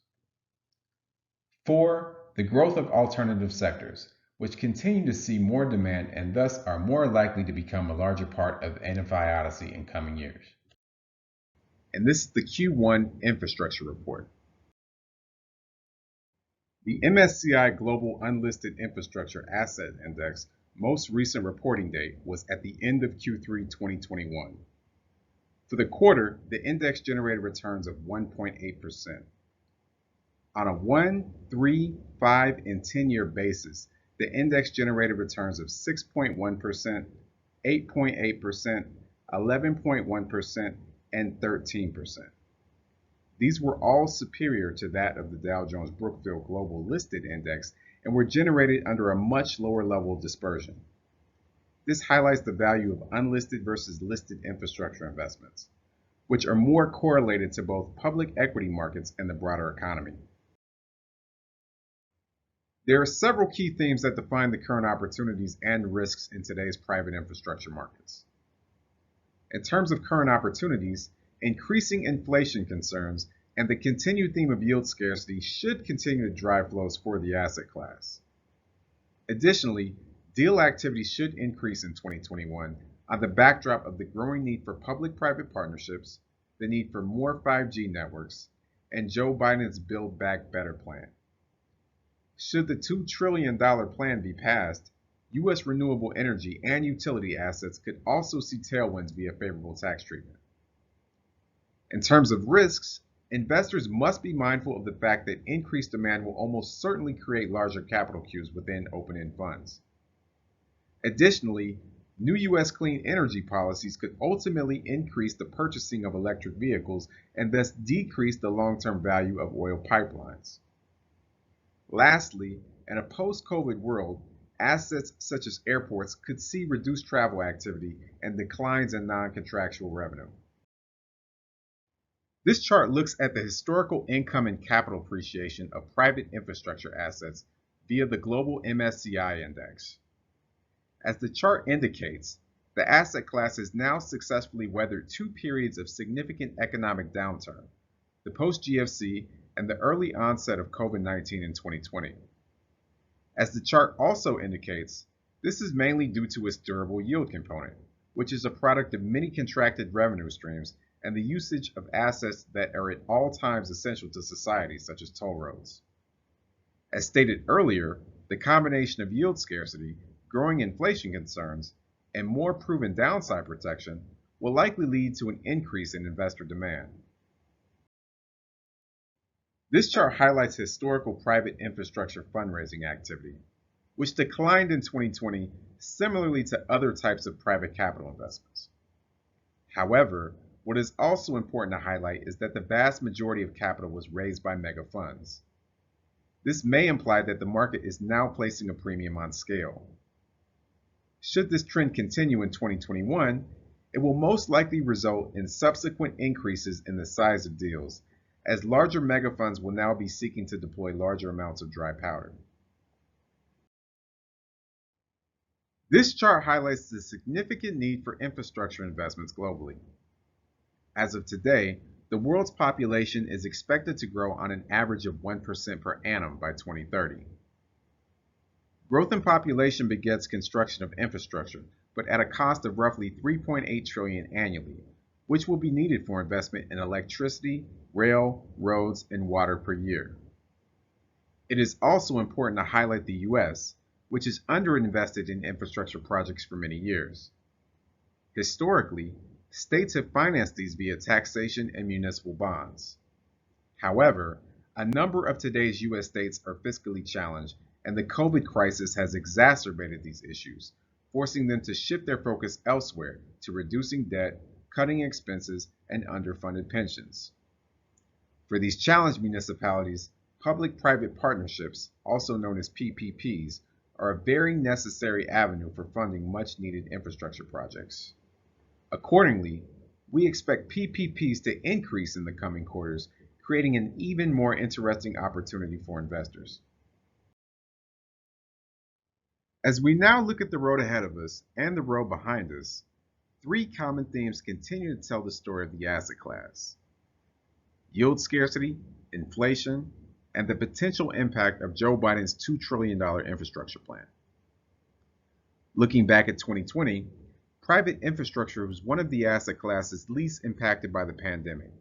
4. The growth of alternative sectors, which continue to see more demand and thus are more likely to become a larger part of NFI Odyssey in coming years. And this is the Q1 Infrastructure Report. The MSCI Global Unlisted Infrastructure Asset Index most recent reporting date was at the end of Q3 2021. For the quarter, the index generated returns of 1.8%. On a 1, 3, 5, and 10-year basis, the index generated returns of 6.1%, 8.8%, 11.1%, and 13%. These were all superior to that of the Dow Jones Brookfield Global Listed Index and were generated under a much lower level of dispersion. This highlights the value of unlisted versus listed infrastructure investments, which are more correlated to both public equity markets and the broader economy. There are several key themes that define the current opportunities and risks in today's private infrastructure markets. In terms of current opportunities, increasing inflation concerns and the continued theme of yield scarcity should continue to drive flows for the asset class. Additionally, deal activity should increase in 2021 on the backdrop of the growing need for public-private partnerships, the need for more 5G networks, and Joe Biden's Build Back Better plan. Should the $2 trillion plan be passed, U.S. renewable energy and utility assets could also see tailwinds via favorable tax treatment. In terms of risks, investors must be mindful of the fact that increased demand will almost certainly create larger capital queues within open-end funds. Additionally, new U.S. clean energy policies could ultimately increase the purchasing of electric vehicles and thus decrease the long-term value of oil pipelines. Lastly, in a post-COVID world, assets such as airports could see reduced travel activity and declines in non-contractual revenue. This chart looks at the historical income and capital appreciation of private infrastructure assets via the global MSCI index. As the chart indicates, the asset class has now successfully weathered two periods of significant economic downturn, the post-GFC and the early onset of COVID-19 in 2020. As the chart also indicates, this is mainly due to its durable yield component, which is a product of many contracted revenue streams and the usage of assets that are at all times essential to society, such as toll roads. As stated earlier, the combination of yield scarcity, growing inflation concerns, and more proven downside protection will likely lead to an increase in investor demand. This chart highlights historical private infrastructure fundraising activity. which declined in 2020 similarly to other types of private capital investments. However, what is also important to highlight is that the vast majority of capital was raised by mega funds. This may imply that the market is now placing a premium on scale. Should this trend continue in 2021, it will most likely result in subsequent increases in the size of deals, as larger mega funds will now be seeking to deploy larger amounts of dry powder. This chart highlights the significant need for infrastructure investments globally. As of today, the world's population is expected to grow on an average of 1% per annum by 2030. Growth in population begets construction of infrastructure, but at a cost of roughly $3.8 trillion annually, which will be needed for investment in electricity, rail, roads, and water per year. It is also important to highlight the U.S., which is underinvested in infrastructure projects for many years. Historically, states have financed these via taxation and municipal bonds. However, a number of today's U.S. states are fiscally challenged, and the COVID crisis has exacerbated these issues, forcing them to shift their focus elsewhere to reducing debt, cutting expenses, and underfunded pensions. For these challenged municipalities, public-private partnerships, also known as PPPs, are a very necessary avenue for funding much-needed infrastructure projects. Accordingly, we expect PPPs to increase in the coming quarters, creating an even more interesting opportunity for investors. As we now look at the road ahead of us and the road behind us, three common themes continue to tell the story of the asset class: yield scarcity, inflation, and the potential impact of Joe Biden's $2 trillion infrastructure plan. Looking back at 2020, private infrastructure was one of the asset classes least impacted by the pandemic,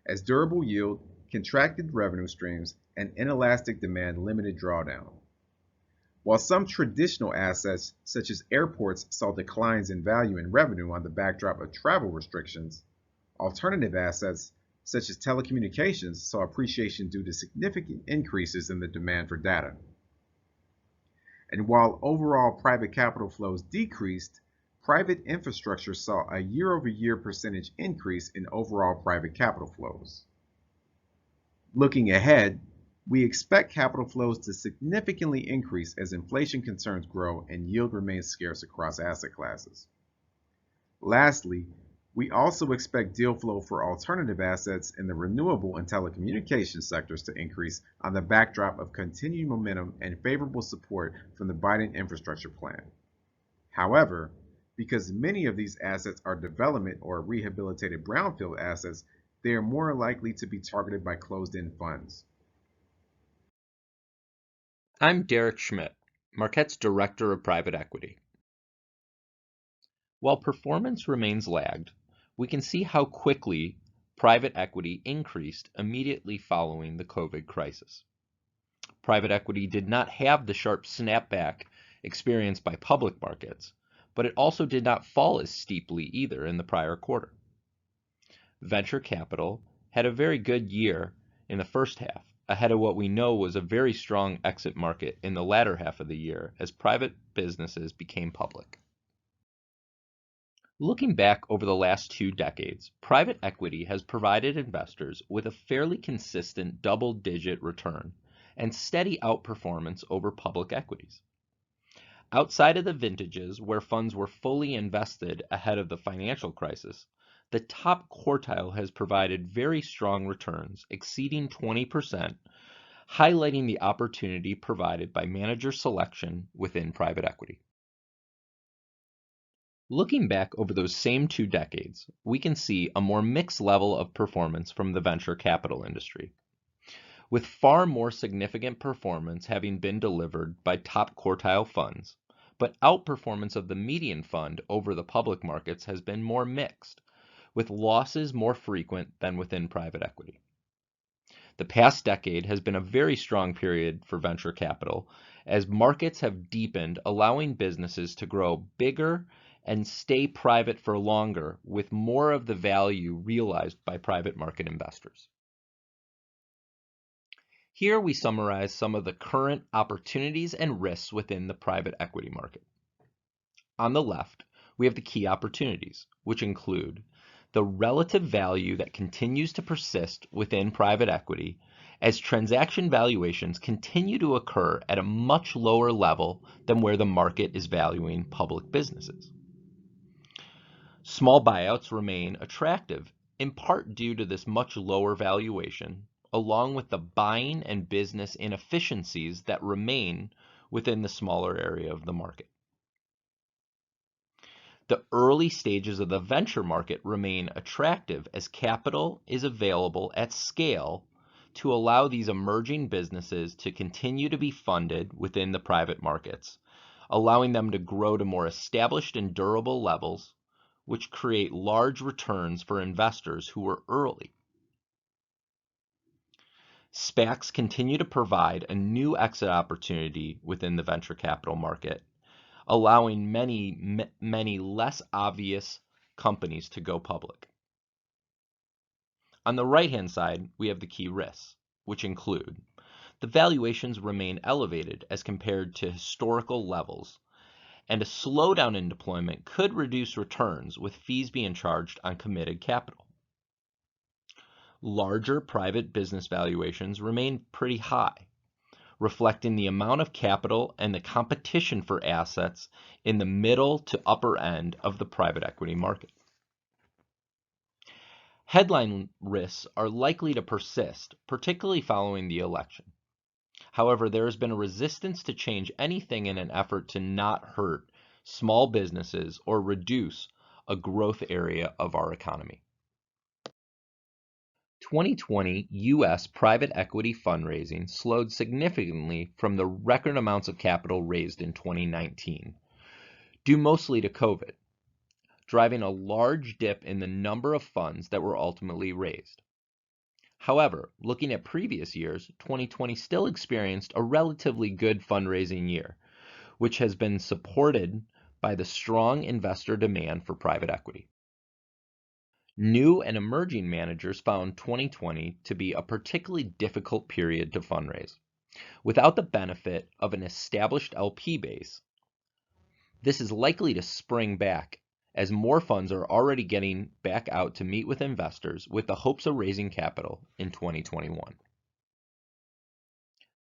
as durable yield, contracted revenue streams, and inelastic demand limited drawdown. While some traditional assets, such as airports, saw declines in value and revenue on the backdrop of travel restrictions, alternative assets, such as telecommunications, saw appreciation due to significant increases in the demand for data. And while overall private capital flows decreased, private infrastructure saw a year-over-year percentage increase in overall private capital flows. Looking ahead, we expect capital flows to significantly increase as inflation concerns grow and yield remains scarce across asset classes. Lastly, we also expect deal flow for alternative assets in the renewable and telecommunications sectors to increase on the backdrop of continued momentum and favorable support from the Biden infrastructure plan. However, because many of these assets are development or rehabilitated brownfield assets, they are more likely to be targeted by closed-end funds. I'm Derek Schmidt, Marquette's Director of Private Equity. While performance remains lagged, we can see how quickly private equity increased immediately following the COVID crisis. Private equity did not have the sharp snapback experienced by public markets, but it also did not fall as steeply either in the prior quarter. Venture capital had a very good year in the first half, ahead of what we know was a very strong exit market in the latter half of the year as private businesses became public. Looking back over the last 2 decades, private equity has provided investors with a fairly consistent double-digit return and steady outperformance over public equities. Outside of the vintages where funds were fully invested ahead of the financial crisis, the top quartile has provided very strong returns exceeding 20%, highlighting the opportunity provided by manager selection within private equity. Looking back over those same 2 decades, we can see a more mixed level of performance from the venture capital industry, with far more significant performance having been delivered by top quartile funds, but outperformance of the median fund over the public markets has been more mixed, with losses more frequent than within private equity. The past decade has been a very strong period for venture capital as markets have deepened, allowing businesses to grow bigger and stay private for longer, with more of the value realized by private market investors. Here we summarize some of the current opportunities and risks within the private equity market. On the left, we have the key opportunities, which include the relative value that continues to persist within private equity as transaction valuations continue to occur at a much lower level than where the market is valuing public businesses. Small buyouts remain attractive, in part due to this much lower valuation, along with the buying and business inefficiencies that remain within the smaller area of the market. The early stages of the venture market remain attractive as capital is available at scale to allow these emerging businesses to continue to be funded within the private markets, allowing them to grow to more established and durable levels, which create large returns for investors who were early. SPACs continue to provide a new exit opportunity within the venture capital market, allowing many less obvious companies to go public. On the right-hand side, we have the key risks, which include the valuations remain elevated as compared to historical levels, and a slowdown in deployment could reduce returns with fees being charged on committed capital. Larger private business valuations remain pretty high, reflecting the amount of capital and the competition for assets in the middle to upper end of the private equity market. Headline risks are likely to persist, particularly following the election. However, there has been a resistance to change anything in an effort to not hurt small businesses or reduce a growth area of our economy. 2020 U.S. private equity fundraising slowed significantly from the record amounts of capital raised in 2019, due mostly to COVID, driving a large dip in the number of funds that were ultimately raised. However, looking at previous years, 2020 still experienced a relatively good fundraising year, which has been supported by the strong investor demand for private equity. New and emerging managers found 2020 to be a particularly difficult period to fundraise. Without the benefit of an established LP base, this is likely to spring back as more funds are already getting back out to meet with investors with the hopes of raising capital in 2021.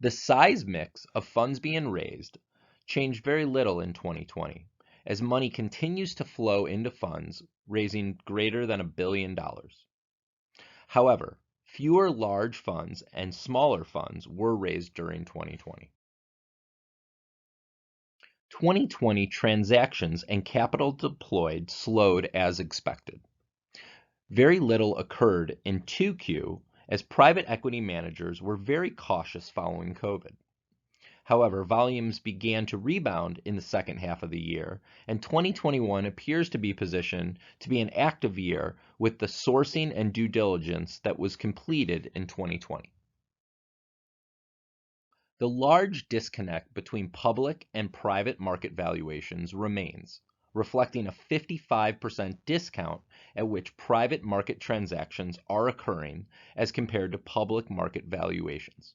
The size mix of funds being raised changed very little in 2020, as money continues to flow into funds raising greater than $1 billion. However, fewer large funds and smaller funds were raised during 2020. 2020 transactions and capital deployed slowed as expected. Very little occurred in 2Q as private equity managers were very cautious following COVID. However, volumes began to rebound in the second half of the year, and 2021 appears to be positioned to be an active year with the sourcing and due diligence that was completed in 2020. The large disconnect between public and private market valuations remains, reflecting a 55% discount at which private market transactions are occurring as compared to public market valuations.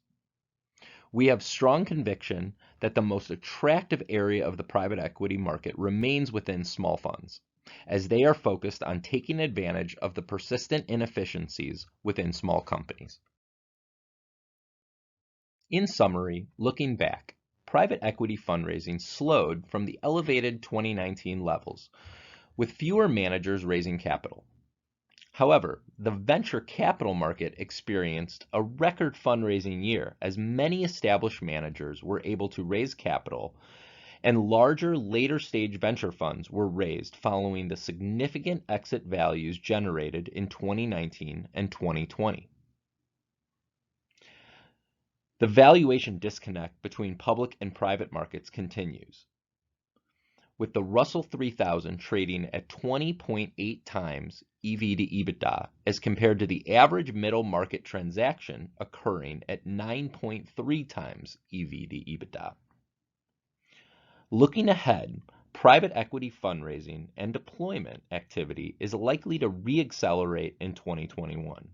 We have strong conviction that the most attractive area of the private equity market remains within small funds, as they are focused on taking advantage of the persistent inefficiencies within small companies. In summary, looking back, private equity fundraising slowed from the elevated 2019 levels, with fewer managers raising capital. However, the venture capital market experienced a record fundraising year as many established managers were able to raise capital, and larger later stage venture funds were raised following the significant exit values generated in 2019 and 2020. The valuation disconnect between public and private markets continues, with the Russell 3000 trading at 20.8 times EV to EBITDA as compared to the average middle market transaction occurring at 9.3 times EV to EBITDA. Looking ahead, private equity fundraising and deployment activity is likely to re-accelerate in 2021.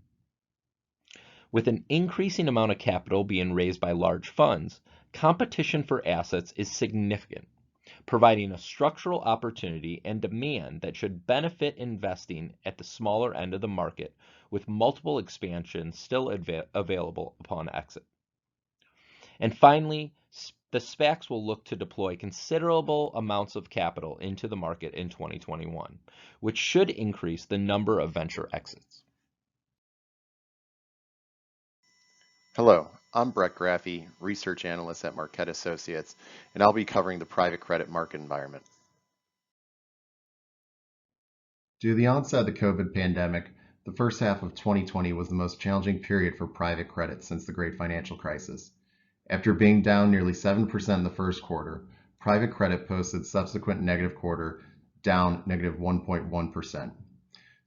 With an increasing amount of capital being raised by large funds, competition for assets is significant, providing a structural opportunity and demand that should benefit investing at the smaller end of the market, with multiple expansions still available upon exit. And finally, the SPACs will look to deploy considerable amounts of capital into the market in 2021, which should increase the number of venture exits. Hello, I'm Brett Graffey, research analyst at Marquette Associates, and I'll be covering the private credit market environment. Due to the onset of the COVID pandemic, the first half of 2020 was the most challenging period for private credit since the Great Financial Crisis. After being down nearly 7% in the first quarter, private credit posted subsequent negative quarter down negative 1.1%.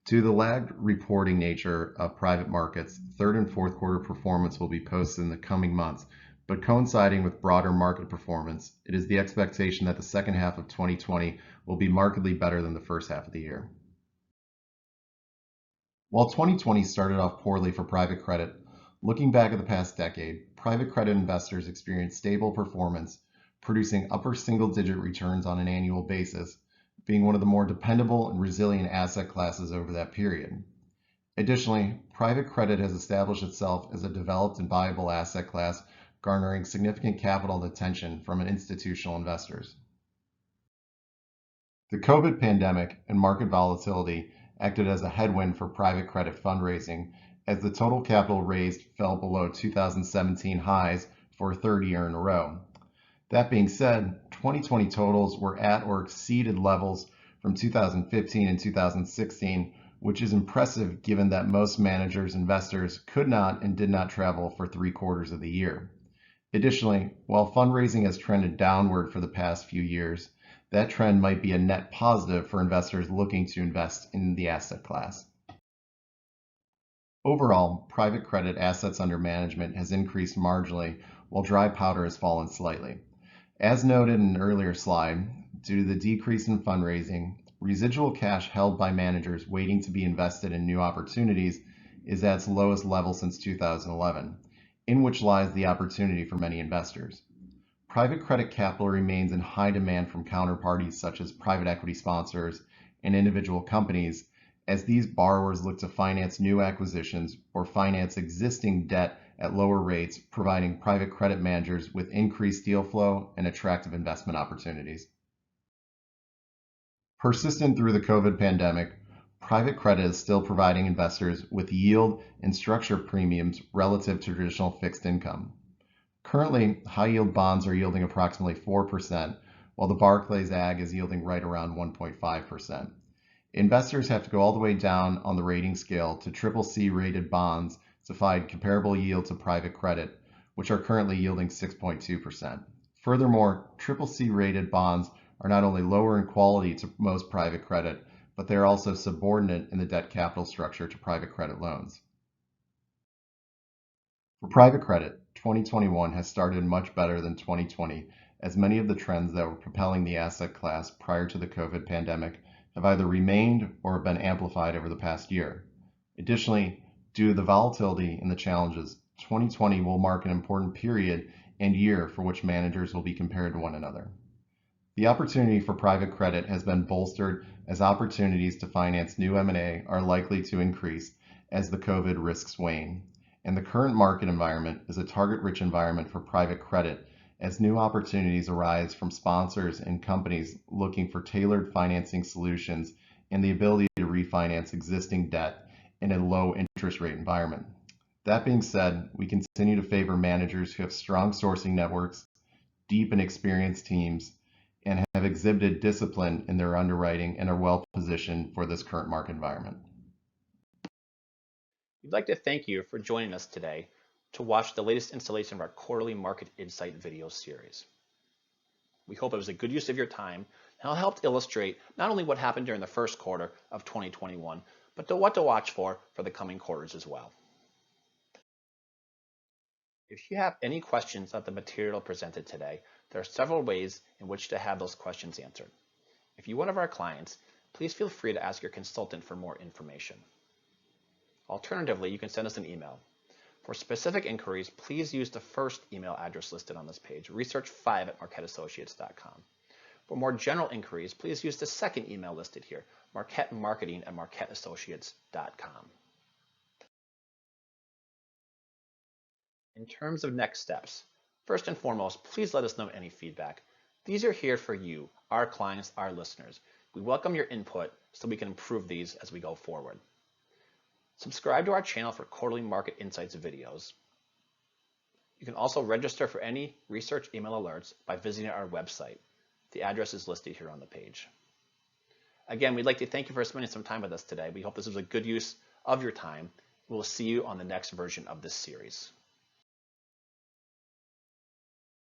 Due to the lagged reporting nature of private markets, third and fourth quarter performance will be posted in the coming months, but coinciding with broader market performance, it is the expectation that the second half of 2020 will be markedly better than the first half of the year. While 2020 started off poorly for private credit, looking back at the past decade, private credit investors experienced stable performance, producing upper single-digit returns on an annual basis, being one of the more dependable and resilient asset classes over that period. Additionally, private credit has established itself as a developed and viable asset class, garnering significant capital and attention from institutional investors. The COVID pandemic and market volatility acted as a headwind for private credit fundraising, as the total capital raised fell below 2017 highs for a third year in a row. That being said, 2020 totals were at or exceeded levels from 2015 and 2016, which is impressive given that most managers and investors could not and did not travel for 3 quarters of the year. Additionally, while fundraising has trended downward for the past few years, that trend might be a net positive for investors looking to invest in the asset class. Overall, private credit assets under management has increased marginally, while dry powder has fallen slightly. As noted in an earlier slide, due to the decrease in fundraising, residual cash held by managers waiting to be invested in new opportunities is at its lowest level since 2011, in which lies the opportunity for many investors. Private credit capital remains in high demand from counterparties such as private equity sponsors and individual companies, as these borrowers look to finance new acquisitions or finance existing debt at lower rates, providing private credit managers with increased deal flow and attractive investment opportunities. Persistent through the COVID pandemic, private credit is still providing investors with yield and structure premiums relative to traditional fixed income. Currently, high-yield bonds are yielding approximately 4%, while the Barclays Agg is yielding right around 1.5%. Investors have to go all the way down on the rating scale to CCC rated bonds to find comparable yields of private credit, which are currently yielding 6.2%. Furthermore, CCC rated bonds are not only lower in quality to most private credit, but they are also subordinate in the debt capital structure to private credit loans. For private credit, 2021 has started much better than 2020, as many of the trends that were propelling the asset class prior to the COVID pandemic have either remained or have been amplified over the past year. Additionally, due to the volatility and the challenges, 2020 will mark an important period and year for which managers will be compared to one another. The opportunity for private credit has been bolstered as opportunities to finance new M&A are likely to increase as the COVID risks wane. And the current market environment is a target-rich environment for private credit as new opportunities arise from sponsors and companies looking for tailored financing solutions and the ability to refinance existing debt in a low interest rate environment. That being said, we continue to favor managers who have strong sourcing networks, deep and experienced teams, and have exhibited discipline in their underwriting and are well positioned for this current market environment. We'd like to thank you for joining us today to watch the latest installation of our quarterly Market Insight video series. We hope it was a good use of your time and it helped illustrate not only what happened during the first quarter of 2021, but what to watch for the coming quarters as well. If you have any questions of the material presented today, there are several ways in which to have those questions answered. If you're one of our clients, please feel free to ask your consultant for more information. Alternatively, you can send us an email. For specific inquiries, please use the first email address listed on this page, research5@marquetteassociates.com. For more general inquiries, please use the second email listed here, marquettemarketing@marquetteassociates.com. In terms of next steps, first and foremost, please let us know any feedback. These are here for you, our clients, our listeners. We welcome your input so we can improve these as we go forward. Subscribe to our channel for quarterly market insights videos. You can also register for any research email alerts by visiting our website. The address is listed here on the page. Again, we'd like to thank you for spending some time with us today. We hope this was a good use of your time. We'll see you on the next version of this series.